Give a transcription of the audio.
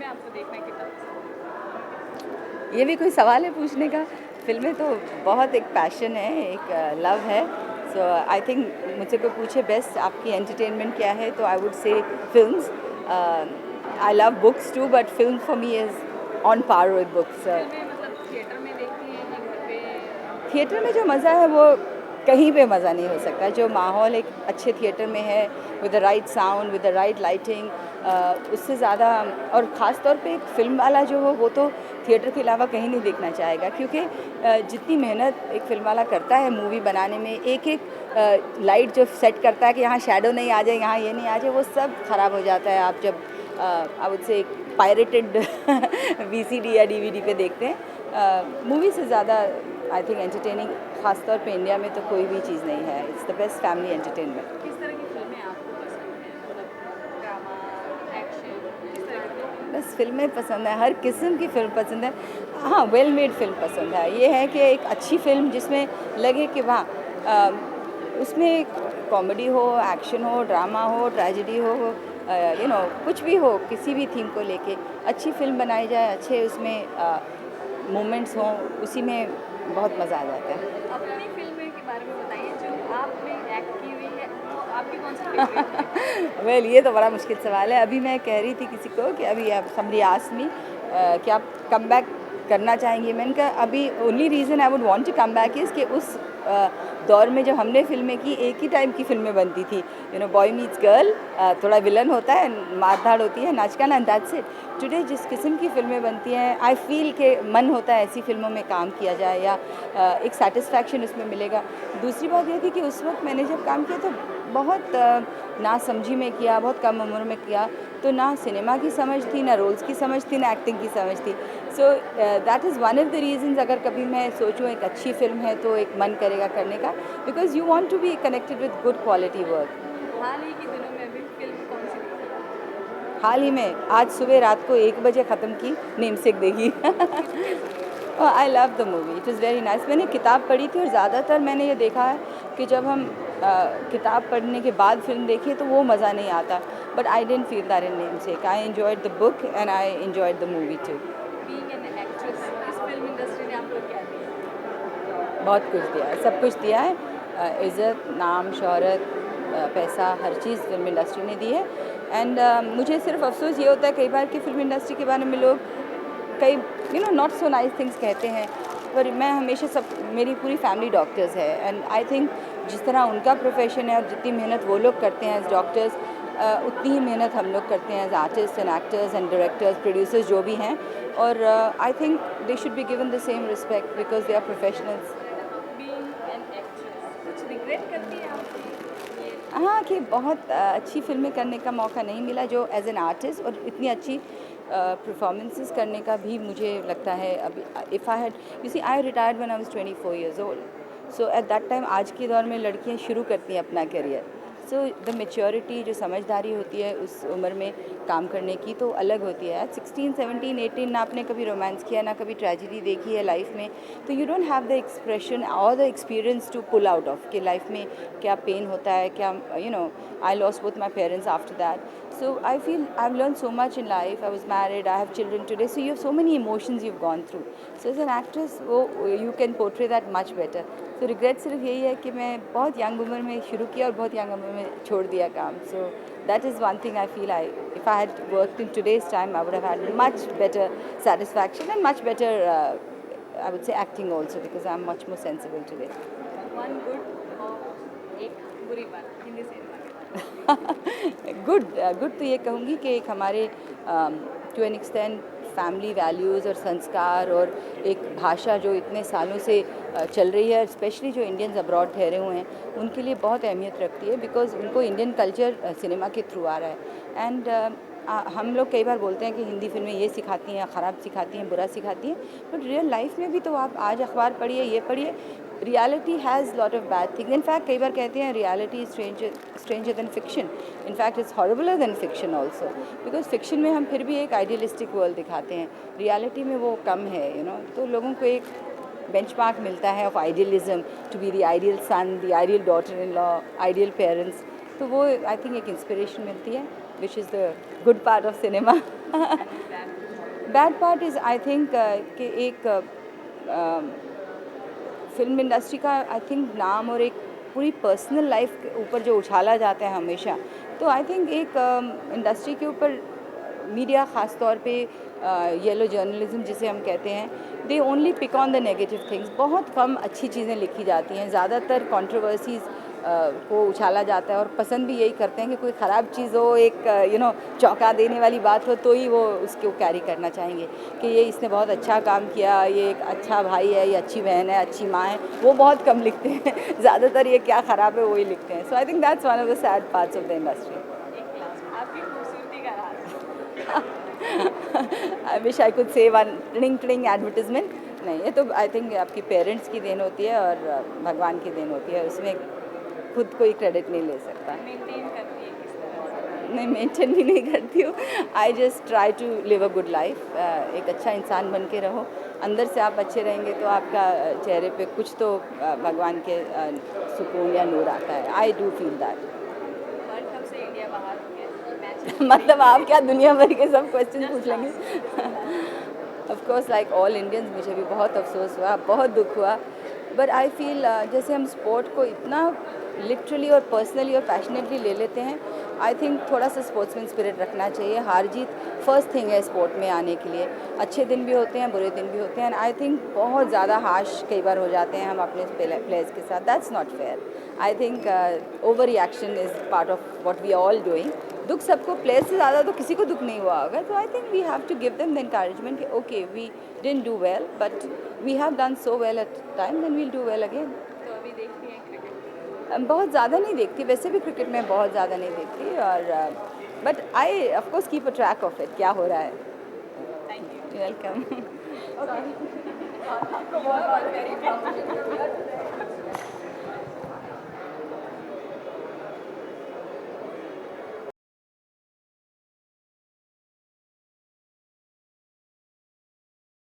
फिल्में आपको देखना कितना पसंद है? ये भी कोई सवाल है पूछने का। फ़िल्में तो बहुत एक पैशन है, एक लव है। सो आई थिंक मुझसे कोई पूछे बेस्ट आपकी एंटरटेनमेंट क्या है, तो I would say films. I love books too, but film for me is on par with books. फिल्में मतलब थिएटर में देखती हैं कि घर पे? थिएटर में जो मज़ा है वो कहीं पे मज़ा नहीं हो सकता। जो माहौल एक अच्छे थिएटर में है, with the right sound, with the right lighting, उससे ज़्यादा। और ख़ास तौर पे एक फ़िल्म वाला जो हो वो तो थिएटर के अलावा कहीं नहीं देखना चाहेगा, क्योंकि जितनी मेहनत एक फ़िल्म वाला करता है मूवी बनाने में, एक लाइट जो सेट करता है कि यहाँ शैडो नहीं आ जाए, यहाँ ये नहीं आ जाए, वो सब ख़राब हो जाता है आप जब आई वुड से पायरेटेड वीसीडी या डीवीडी पे देखते हैं। मूवी से ज़्यादा आई थिंक एंटरटेनिंग ख़ासतौर पे इंडिया में तो कोई भी चीज़ नहीं है। It's the best family entertainment. किस तरह की फिल्में आपको पसंद हैं? मतलब ड्रामा, एक्शन, किस तरह की फिल्में? बस फ़िल्में पसंद है, हर किस्म की फ़िल्म पसंद है। हाँ, वेल मेड फ़िल्म पसंद है। ये है कि एक अच्छी फ़िल्म जिसमें लगे कि वाह, उसमें कॉमेडी हो, एक्शन हो, ड्रामा हो, ट्रेजेडी हो, कुछ भी हो, किसी भी थीम को लेके अच्छी फ़िल्म बनाई जाए, अच्छे उसमें मोमेंट्स हों, उसी में बहुत मज़ा आ जाता है। अपनी फिल्म के बारे में बताइए जो आपने एक्ट की हुई है, वो आपकी कौन सी फेवरेट है? वेल ये तो बड़ा मुश्किल सवाल है। अभी मैं कह रही थी किसी को कि अभी आप समबडी आस्क्ड मी कि आप कम बैक करना चाहेंगी। मैंने कहा अभी only reason I would want to come back is कि उस दौर में जब हमने फ़िल्में की, एक ही टाइप की फ़िल्में बनती थी। बॉय मीट्स गर्ल, थोड़ा विलन होता है, मार-धाड़ होती है, नाच-गाना, एंड दैट्स इट। टुडे जिस किस्म की फ़िल्में बनती हैं, आई फ़ील कि मन होता है ऐसी फ़िल्मों में काम किया जाए, या एक सैटिस्फैक्शन उसमें मिलेगा। दूसरी बात ये थी कि उस वक़्त मैंने जब काम किया तो बहुत नासमझी में किया, बहुत कम उम्र में किया, तो ना सिनेमा की समझ थी, ना रोल्स की समझ थी, ना एक्टिंग की समझ थी। So that is one of the reasons, अगर कभी मैं सोचूँ एक अच्छी फ़िल्म है तो एक मन करेगा करने का, because you want to be connected with good quality work. हाल ही के दिनों में अभी फिल्म कौन सी देखी आपने? हाल ही में आज सुबह रात को 1 बजे ख़त्म की नेमसेक देखी। कैसा लगा? I love the movie, it is very nice. मैंने किताब पढ़ी थी और ज़्यादातर मैंने ये देखा है कि जब हम किताब पढ़ने के बाद फ़िल्म देखें तो वो मज़ा नहीं आता, but I didn't feel that in namesake. I enjoyed the book and I enjoyed the movie two. Being an actress, इस फिल्म इंडस्ट्री ने आपको क्या दिया? बहुत कुछ दिया है, सब कुछ दिया है। इज़्ज़त, नाम, शोहरत, पैसा, हर चीज़ फ़िल्म इंडस्ट्री ने दी है। एंड मुझे सिर्फ़ अफ़सोस ये होता है कई बार कि फ़िल्म इंडस्ट्री के बारे में लोग कई नॉट सो नाइस थिंग्स कहते हैं, पर मैं हमेशा सब मेरी पूरी फैमिली डॉक्टर्स है, एंड आई थिंक जिस तरह उनका प्रोफेशन है और जितनी मेहनत वो लोग करते हैं एज डॉक्टर्स, उतनी ही मेहनत हम लोग करते हैं as artist and actors and directors, producers जो भी हैं। और I think they should be given the same respect because they are professionals. Being an actress, कुछ रिग्रेट करती हैं आप ये? हाँ, कि बहुत अच्छी फ़िल्में करने का मौका नहीं मिला जो एज़ एन आर्टिस्ट, और इतनी अच्छी परफॉर्मेंसेस करने का भी मुझे लगता है। अभी if I had, you see, I retired when I was 24 years old. So at that time, आज के दौर में लड़कियां शुरू करती हैं अपना करियर। सो द मैच्योरिटी, जो समझदारी होती है उस उम्र में काम करने की, तो अलग होती है। एट 16, 17, 18 ना आपने कभी रोमांस किया, ना कभी ट्रेजेडी देखी है लाइफ में, तो you don't have the expression और the experience to pull out of कि लाइफ में क्या पेन होता है, क्या I lost both my parents after that. So I feel I've learned so much in life. I was married, I have children today, so you have so many emotions you've gone through. So as an actress, you can portray that much better. So regret सिर्फ यही है कि मैं बहुत young उम्र में शुरू किया और बहुत यंग उम्र में छोड़ दिया काम. So that is one thing I feel if I had worked in today's time, I would have had much better satisfaction and much better, I would say, acting also, because I'm much more sensible today. One good और एक बुरी बात Hindi cinema के बारे good good तो ये कहूँगी कि एक हमारे to an extent family values और संस्कार और एक भाषा जो इतने सालों से चल रही है, स्पेशली जो इंडियंस अब्रॉड ठहरे हुए हैं, उनके लिए बहुत अहमियत रखती है, बिकॉज़ उनको इंडियन कल्चर सिनेमा के थ्रू आ रहा है। एंड हम लोग कई बार बोलते हैं कि हिंदी फिल्में ये सिखाती हैं, ख़राब सिखाती हैं, बुरा सिखाती हैं, बट रियल लाइफ में भी तो आप आज अखबार पढ़िए, ये पढ़िए, reality has lot of bad things. In fact कई बार कहते हैं reality stranger than fiction. In fact it's horribler than fiction also, because fiction में हम फिर भी एक आइडियलिस्टिक वर्ल्ड दिखाते हैं, रियलिटी में वो कम है। तो लोगों को एक बेंचमार्क मिलता है of idealism, to be the ideal son, the ideal daughter in law, ideal parents. तो वो आई थिंक एक इंस्पिरेशन मिलती है, which is the good part of cinema. में bad part is I think कि एक फिल्म इंडस्ट्री का I think नाम और एक पूरी पर्सनल लाइफ के ऊपर जो उछाला जाता है हमेशा, तो आई थिंक एक इंडस्ट्री के ऊपर मीडिया ख़ास तौर पे येलो जर्नलिज्म जिसे हम कहते हैं, they only pick on the negative things. बहुत कम अच्छी चीज़ें लिखी जाती हैं, ज़्यादातर कंट्रोवर्सीज़ को उछाला जाता है और पसंद भी यही करते हैं कि कोई ख़राब चीज़ हो, एक चौंका देने वाली बात हो, तो ही वो उसको कैरी करना चाहेंगे कि ये इसने बहुत अच्छा काम किया, ये एक अच्छा भाई है, ये अच्छी बहन है, अच्छी माँ है। वो बहुत कम लिखते हैं ज़्यादातर ये क्या ख़राब है वही लिखते हैं। So I think that's one of the sad parts of the industry. एक लास्ट, आपकी खूबसूरती का राज। I wish I could say one tiding advertisement. नहीं, ये तो आई थिंक आपकी पेरेंट्स की देन होती है और भगवान की देन होती है, उसमें खुद कोई क्रेडिट नहीं ले सकता। मेंटेन करती है किस तरह से? नहीं, मेंटेन भी नहीं करती हूँ। I just try to live a good life. एक अच्छा इंसान बन के रहो, अंदर से आप अच्छे रहेंगे तो आपका चेहरे पे कुछ तो भगवान के सुकून या नूर आता है। I do feel that. World cup से इंडिया बाहर हो गया, मैच मतलब आप क्या दुनिया भर के सब क्वेश्चन पूछ लेंगे? Of course like all Indians मुझे भी बहुत अफसोस हुआ, बहुत दुख हुआ, बट आई फील जैसे हम स्पोर्ट को इतना लिटरली और पर्सनली और पैशनेटली ले लेते हैं, आई थिंक थोड़ा सा स्पोर्ट्समैन स्पिरिट रखना चाहिए। हार जीत फर्स्ट थिंग है स्पोर्ट में आने के लिए। अच्छे दिन भी होते हैं, बुरे दिन भी होते हैं, एंड आई थिंक बहुत ज़्यादा हार्श कई बार हो जाते हैं हम अपने प्लेयर्स के साथ। That's not fair. I think over reaction is part of what we all doing. दुख सबको, प्लेयर्स से ज़्यादा तो किसी को दुख नहीं हुआ होगा, तो I think we have to give them the encouragement कि okay we didn't do well but we have done so well at time, then we'll do well again. तो अभी देखती हैं क्रिकेट? बहुत ज़्यादा नहीं देखती, वैसे भी क्रिकेट में बहुत ज़्यादा नहीं देखती, और but I of course keep a track of it, क्या हो रहा है। Thank you. वेलकम। आपको बहुत बहुत वेरी